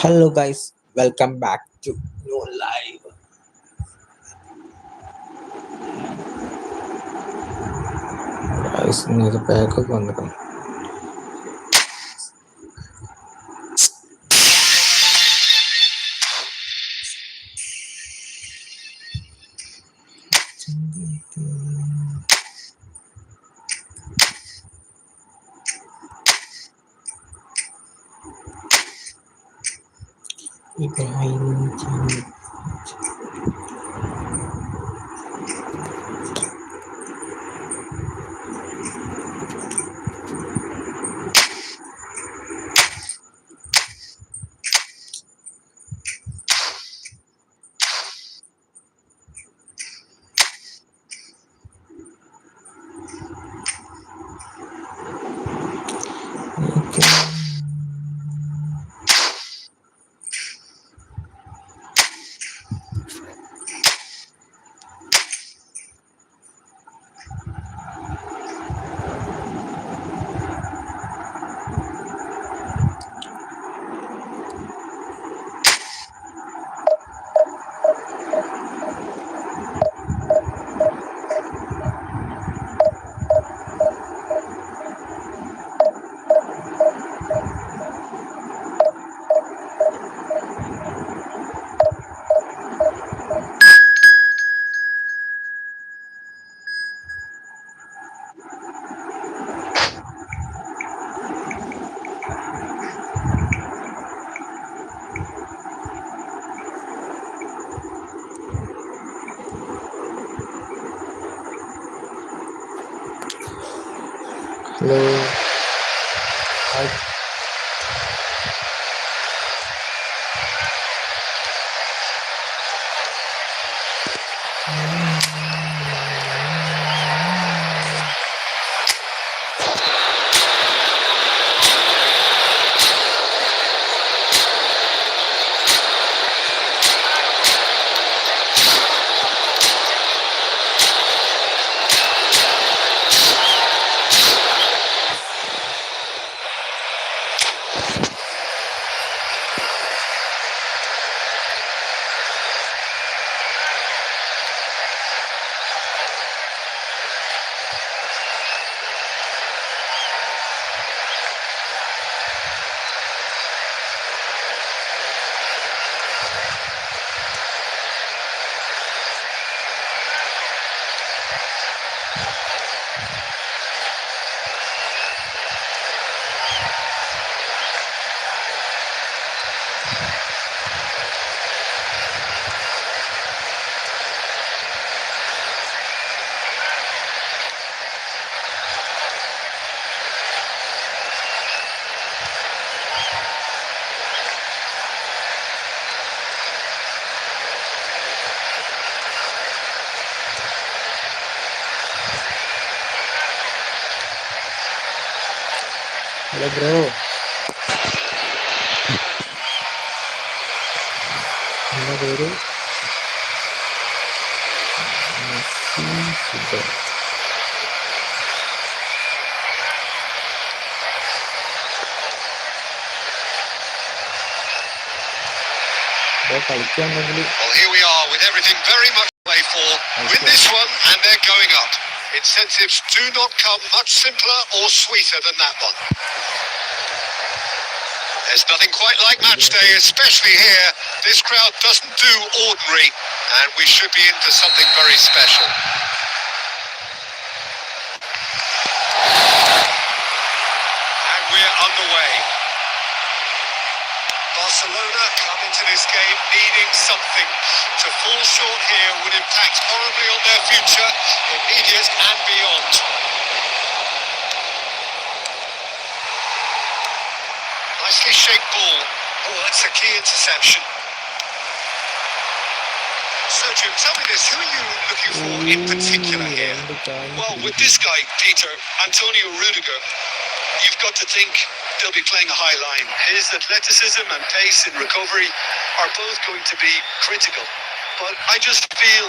Hello guys, welcome back to new live. Guys, ഇന്നൊരു പാക്കൊക്കെ വന്നിട്ടുണ്ട്. Hello. Hi. Hello bro. എന്താ പേര്? കളിക്കാണെങ്കിൽ Well, here we are with everything very much to play for. Win this one and they're going up. Incentives do not come much simpler or sweeter than that one. There's nothing quite like match day, especially here. This crowd doesn't do ordinary, and we should be in for something very special. And we're underway. Barcelona come into this game needing something. To fall short here would impact horribly on their future, immediate and beyond. Nicely shaped ball. Oh, that's a key interception. Sergio, tell me this, who are you looking for in particular here? Well, with this guy, Peter, Antonio Rudiger, you've got to think they'll be playing a high line. His athleticism and pace in recovery are both going to be critical. But I just feel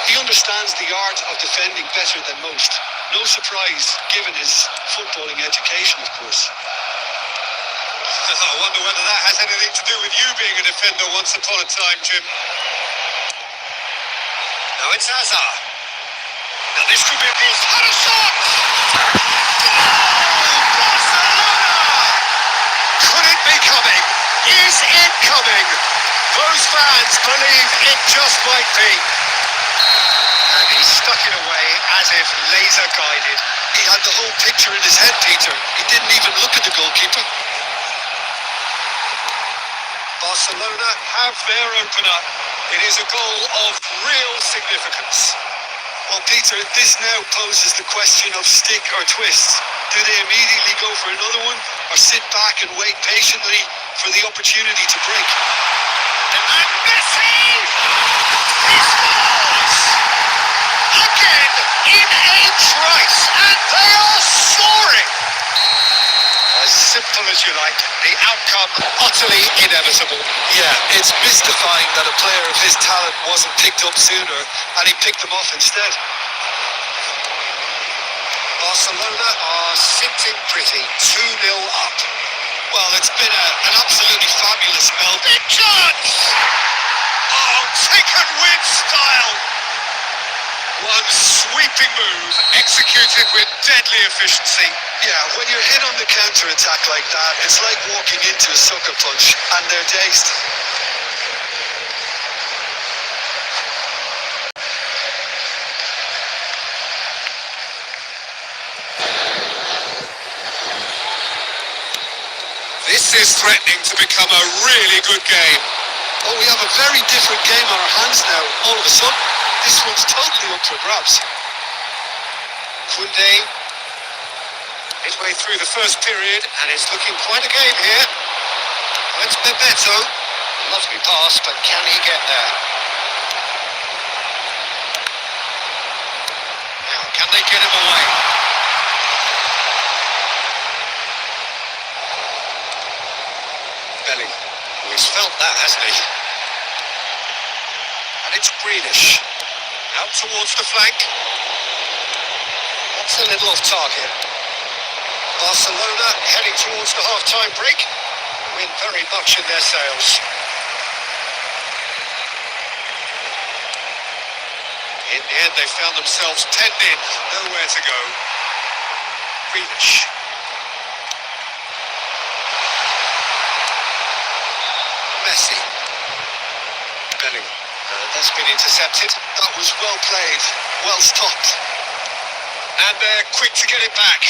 he understands the art of defending better than most. No surprise, given his footballing education, of course. I wonder whether that has anything to do with you being a defender once upon a time, Jim. Now it's Hazard. Now this could be a boost. Had a shot! Barcelona! Could it be coming? Is it coming? Those fans believe it just might be. And he stuck it away as if laser guided. He had the whole picture in his head, Peter. He didn't even look at the goalkeeper. Barcelona have their opener. It is a goal of real significance. Well, Peter, this now poses the question of stick or twist. Do they immediately go for another one, or sit back and wait patiently for the opportunity to break? And Messi! He scores! Again in a trice, and they are soaring! As simple as you like, the outcome utterly inevitable. Yeah, it's mystifying that a player of his talent wasn't picked up sooner, and he picked them off instead. Barcelona are sitting pretty, 2-0 up. Well, it's been an absolutely fabulous spell. Big chance! Oh, taken with style! One sweeping move, executed with deadly efficiency. Yeah, when you're hit on the counter-attack like that, it's like walking into a sucker punch, and they're dazed. This is threatening to become a really good game. Oh, we have a very different game on our hands now. All of a sudden, this one's totally up for grabs. Koundé, midway through the first period, and it's looking quite a game here. It's Bebeto. Lovely pass, but can he get there? Now, can they get him away? Belling. Oh, he's felt that, hasn't he? And it's Greenish. Out towards the flank. That's a little off target. Barcelona heading towards the half-time break. Wind very much in their sails. In the end, they found themselves penned in. Nowhere to go. Greenish. Messi. Belling. That's been intercepted. That was well played, well stopped. And they're quick to get it back.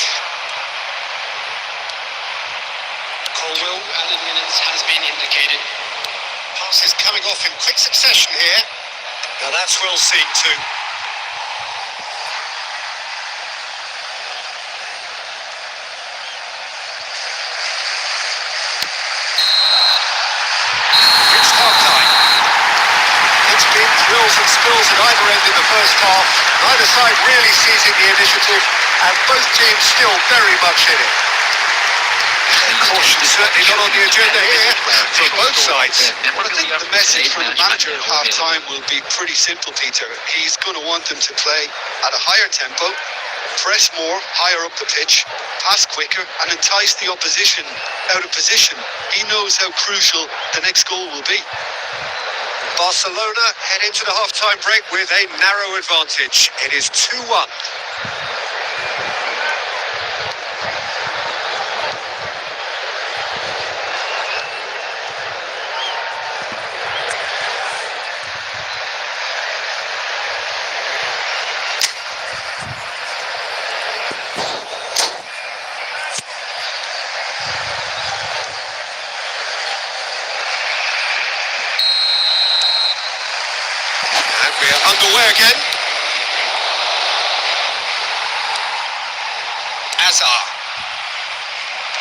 Colwell. Added minutes has been indicated. Passes coming off in quick succession here. Now that's well seen too. It's half-time. It's been thrills and spills at either end in the first half. Neither side really seizing the initiative, and both teams still very much in it. Caution certainly not on the agenda here for both sides. Well, I think the message from the manager at half-time will be pretty simple, Peter. He's going to want them to play at a higher tempo, press more, higher up the pitch, pass quicker, and entice the opposition out of position. He knows how crucial the next goal will be. Barcelona head into the half-time break with a narrow advantage. It is 2-1. We're underway again. Hazard.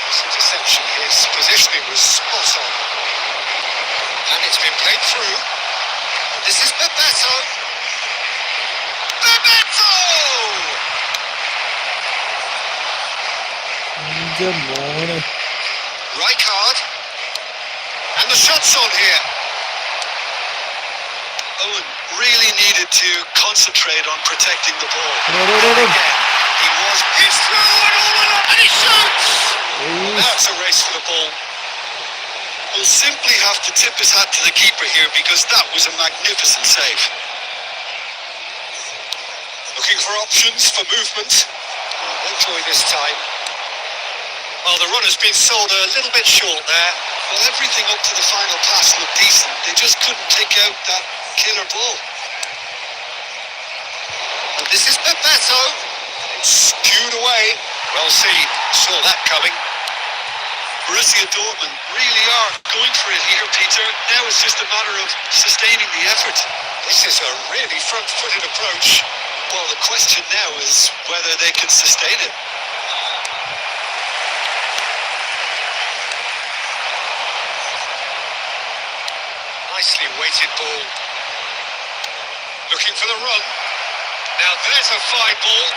This interception, his positioning was spot on. And it's been played through. This is Bebeto. Bebeto! Rijkaard. And the shot's on here. Owen really needed to concentrate on protecting the ball. Again, He's through and all along, and he shoots! Now it's a race for the ball. will simply have to tip his hat to the keeper here because that was a magnificent save. Looking for options for movement. Enjoy this time. Well, the run has been sold a little bit short there. Well, everything up to the final pass looked decent. They just couldn't take out that killer ball. And this is Bebeto. It's skewed away. Well seen. Saw that coming. Borussia Dortmund really are going for it here, Peter. Now it's just a matter of sustaining the effort. This is a really front-footed approach. Well, the question now is whether they can sustain it. Nicely weighted ball. Looking for the run. Now there's a fine ball.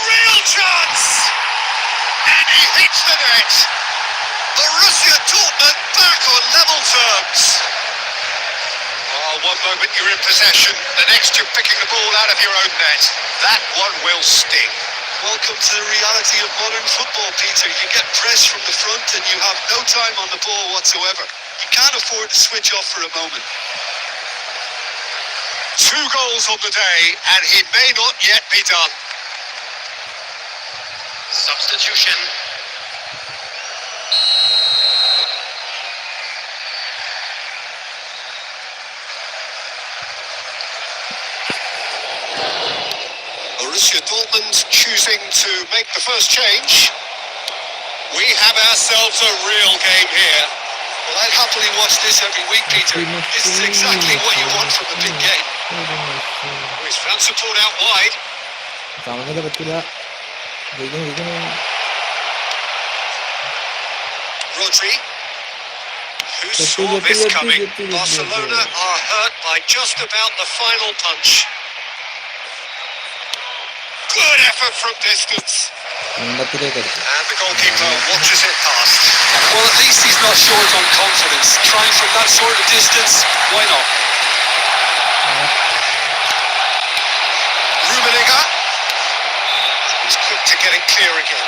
Real chance! And he hits the net. Borussia Dortmund back on level terms. Oh, one moment you're in possession, the next you're picking the ball out of your own net. That one will sting. Welcome to the reality of modern football, Peter. You get pressed from the front and you have no time on the ball whatsoever. You can't afford to switch off for a moment. 2 goals on the day, and he may not yet be done. Substitution. Borussia Dortmund choosing to make the first change. We have ourselves a real game here. Well, I'd happily watch this every week, Peter. This is exactly what you want from a big game. He's found support out wide. Rodri, who saw this coming? Barcelona are hurt by just about the final punch. Good effort from distance. And the goalkeeper watches it past. Well, at least he's not short on confidence. Trying from that sort of distance, why not? Rummenigge. He's quick to get it clear again.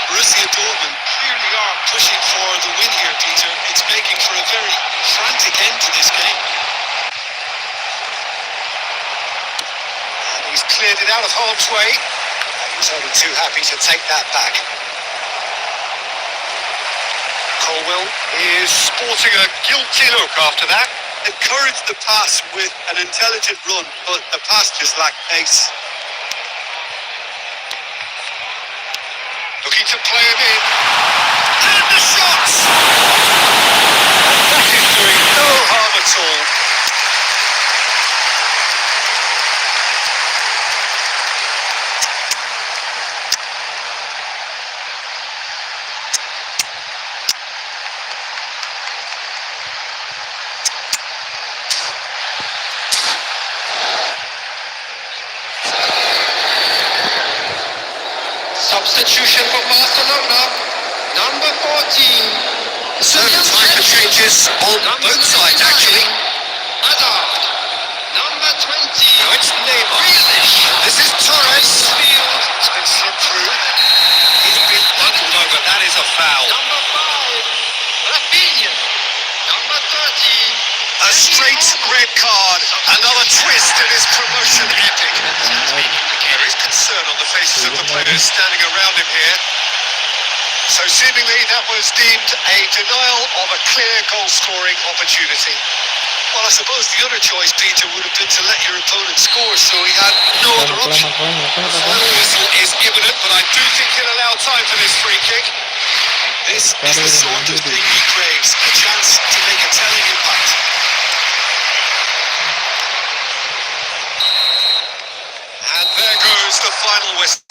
Borussia Dortmund clearly are pushing for the win here, Peter. It's making for a very frantic end to this game. And he's cleared it out of harm's way. He was only too happy to take that back. Colwell is sporting a guilty look after that. Encouraged the pass with an intelligent run, but the pass just lacked pace. Looking to play him in. And the shots! That is doing no harm at all. Substitution for Barcelona. Number 14. So time for changes on both sides, actually. Hazard. Number 20. Now it's Neymar. This is Torres. It's been slipped through. He's been bundled over. That is a foul. Number 5. Rafinha. Number 13. A straight red card. Another twist in his promotion epic. There is concern on the faces of the players standing around him here. So seemingly that was deemed a denial of a clear goal-scoring opportunity. Well, I suppose the other choice, Peter, would have been to let your opponent score, so he had no other option. The final whistle is imminent, but I do think he'll allow time for this free kick. This is the sort of thing he craves, a chance to make a telling impact. And there goes the final whistle.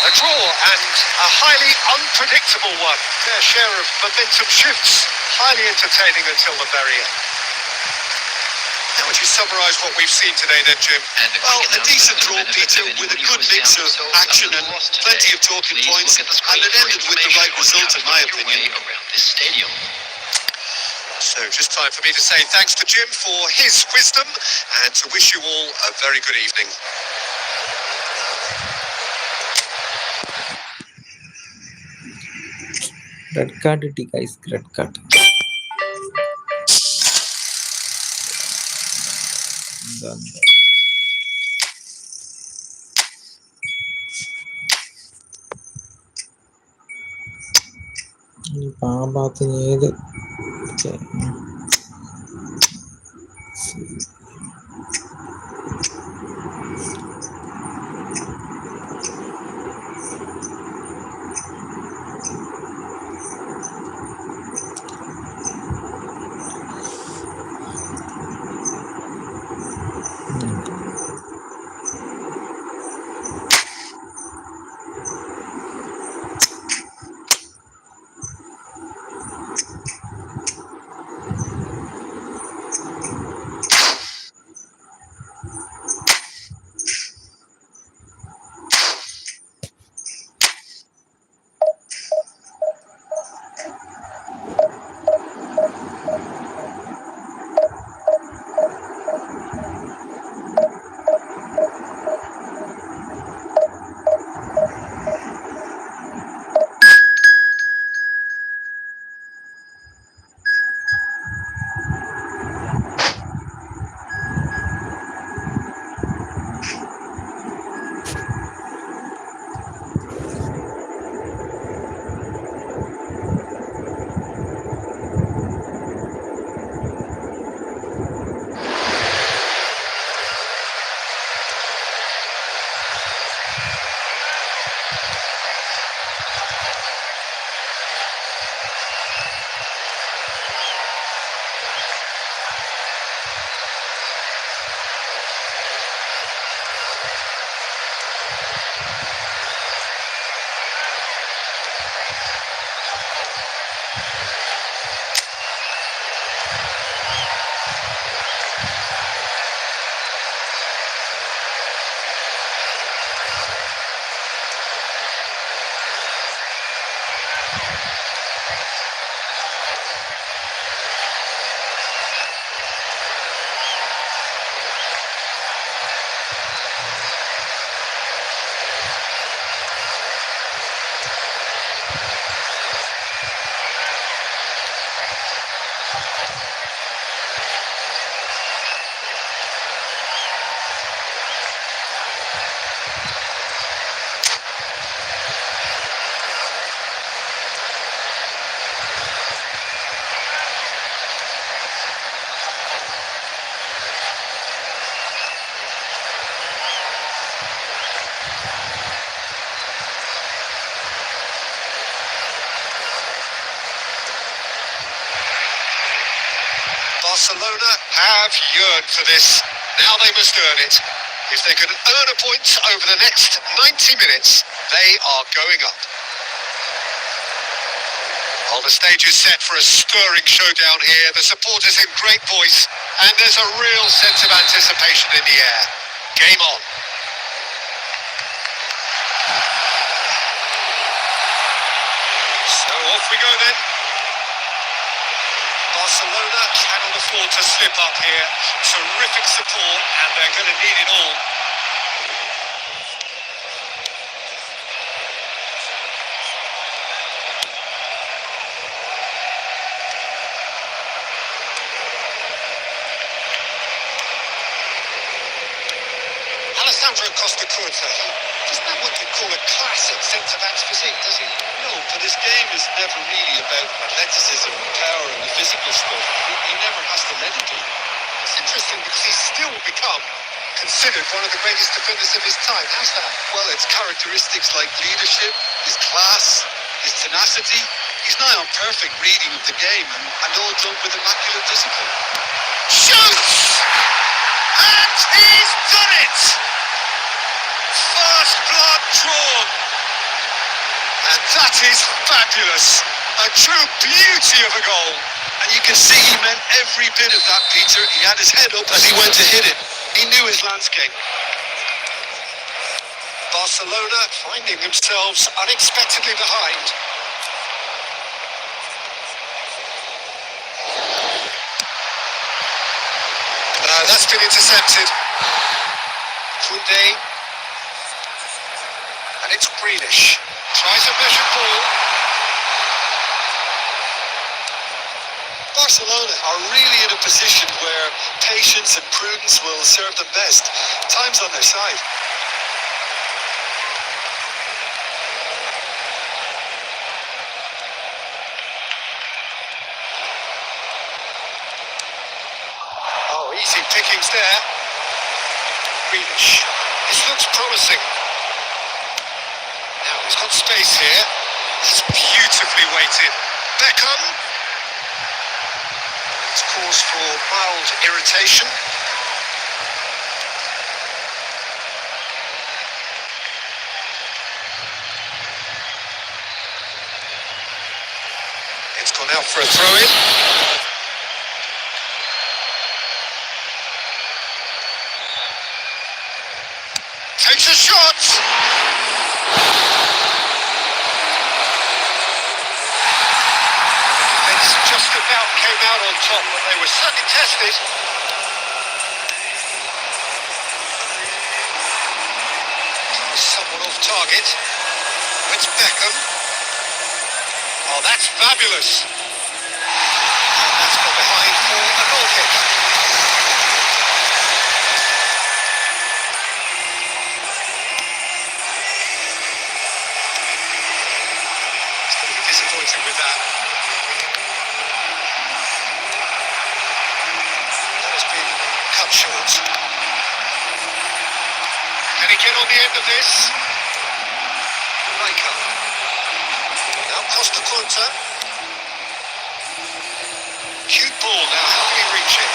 A draw and a highly unpredictable one. Their share of momentum shifts, highly entertaining until the very end. How would you summarise what we've seen today then, Jim? Well, a decent draw, Peter, with a good mix of action and plenty of talking points, and it ended with the right result, in my opinion. So just time for me to say thanks to Jim for his wisdom and to wish you all a very good evening. Red card കിട്ടി guys, red card. ഈ പാമ്പാത്തിന് ഏത് Barcelona have yearned for this. Now they must earn it. If they can earn a point over the next 90 minutes, they are going up. Well, the stage is set for a stirring showdown here. The supporters in great voice, and there's a real sense of anticipation in the air. Game on. So off we go then. Barcelona cannot afford to slip up here. Terrific support, and they're going to need it all. Alessandro Costa Curta, doesn't have what they call a classic centre-back's physique, does he? No, but this game is never really about athleticism, power and the physical stuff. He never has to let it do. It's interesting because he's still become considered one of the greatest defenders of his time. How's that? Well, it's characteristics like leadership, his class, his tenacity. He's nigh on perfect reading of the game and all done with immaculate discipline. Shoots! And he's done it! First blood drawn. And that is fabulous. A true beauty of a goal. And you can see he meant every bit of that, Peter. He had his head up as he went to hit it. He knew his landscape. Barcelona finding themselves unexpectedly behind. That's been intercepted. Koundé. And it's Grealish. Tries a measured ball. Barcelona are really in a position where patience and prudence will serve them best. Time's on their side. Oh, easy pickings there. Reach. This looks promising. Now he's got space here. It's beautifully weighted. Beckham. It's cause for mild irritation. It's gone out for a throw-in. Takes a shot. Defence just about came out on top, but they were certainly tested. Someone off target. It's Beckham. Oh, that's fabulous. And that's got behind for a goal kick. Disappointing with that. That has been cut short. Can he get on the end of this? Riker. Now Costa Curta. Cute ball now. How can he reach it?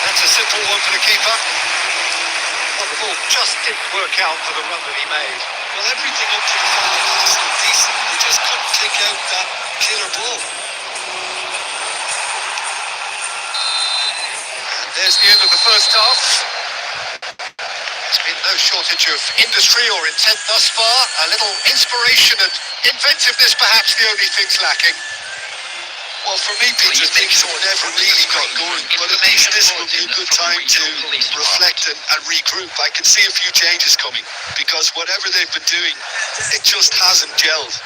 That's a simple one for the keeper. Well, the ball just didn't work out for the run that he made. Well, everything up to the final pass looked decent. He just couldn't kick out that killer ball. And there's the end of the first half. There's been no shortage of industry or intent thus far. A little inspiration and inventiveness, perhaps the only things lacking. Well, for me, Peter, things never really got going, but at least this will be a good time to reflect and regroup. I can see a few changes coming, because whatever they've been doing, it just hasn't gelled.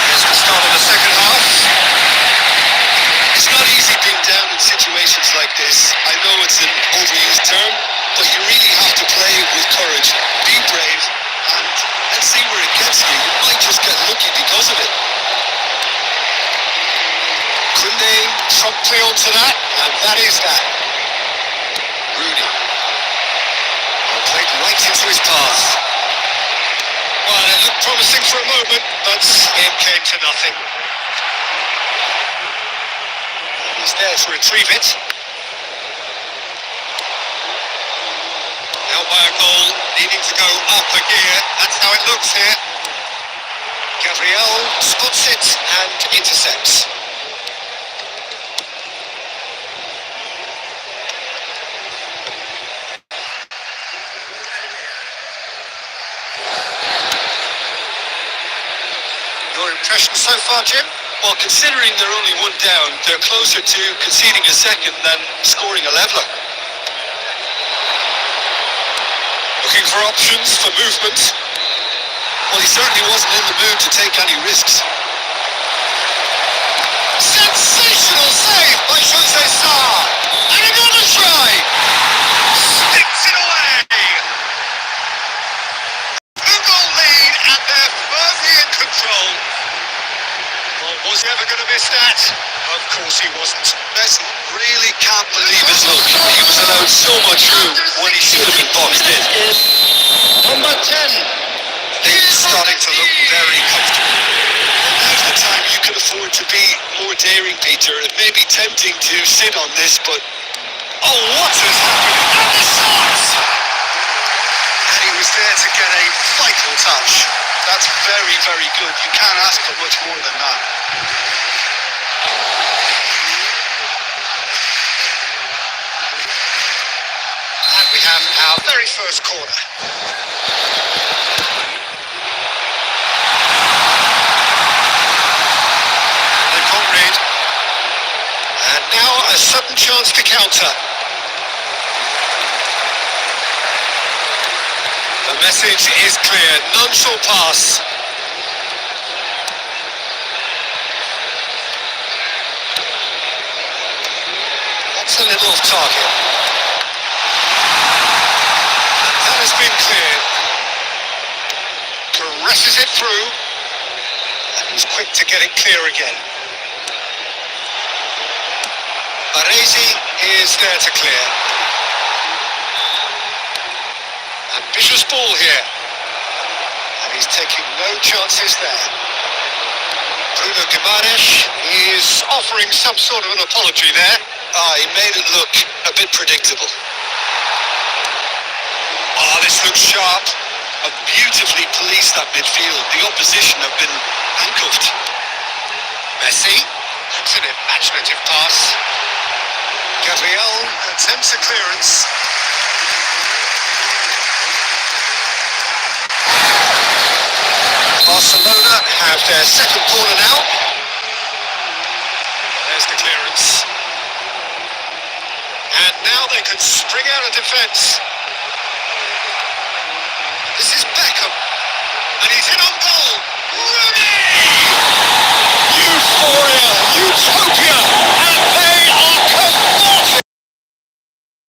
Here's the start of the second half. It's not easy being down in situations like this. I know it's an overused term, but you really have to play with courage. Be brave, and let's see where it gets you. You might just get lucky because of it. Koundé promptly onto that, and that is that. Rooney. Played right into his path. Well, it looked promising for a moment, but it came to nothing. He's there to retrieve it. Now by a goal, needing to go up a gear. That's how it looks here. Gabriel spots it and intercepts. Your impression so far, Jim? Well, considering they're only one down, they're closer to conceding a second than scoring a leveller. Looking for options for movement. Well, he certainly wasn't in the mood to take any risks. Sensational save by Jose Sarr. And another try. Sticks it away. Two-goal lead, and they're firmly in control. Well, was he ever going to miss that? Of course he wasn't. Messi really can't believe his luck. He was allowed so much room when he should have been boxed in. Number 10. They're starting to look very comfortable. Now's the time you can afford to be more daring, Peter. It may be tempting to sit on this, but oh, what has happened? And the shot! And he was there to get a vital touch. That's very, very good. You can't ask for much more than that. And we have our very first corner. Jota. The message is clear, none shall pass. That's a little off target. And that has been cleared. Caresses it through. And he's quick to get it clear again. Baresi is there to clear. Ambitious ball here. And he's taking no chances there. Bruno Guimaraes is offering some sort of an apology there. He made it look a bit predictable. This looks sharp. Beautifully policed that midfield. The opposition have been handcuffed. Messi. That's an imaginative pass. Gabriel attempts a clearance. Barcelona have their second corner now. There's the clearance. And now they can spring out of defence.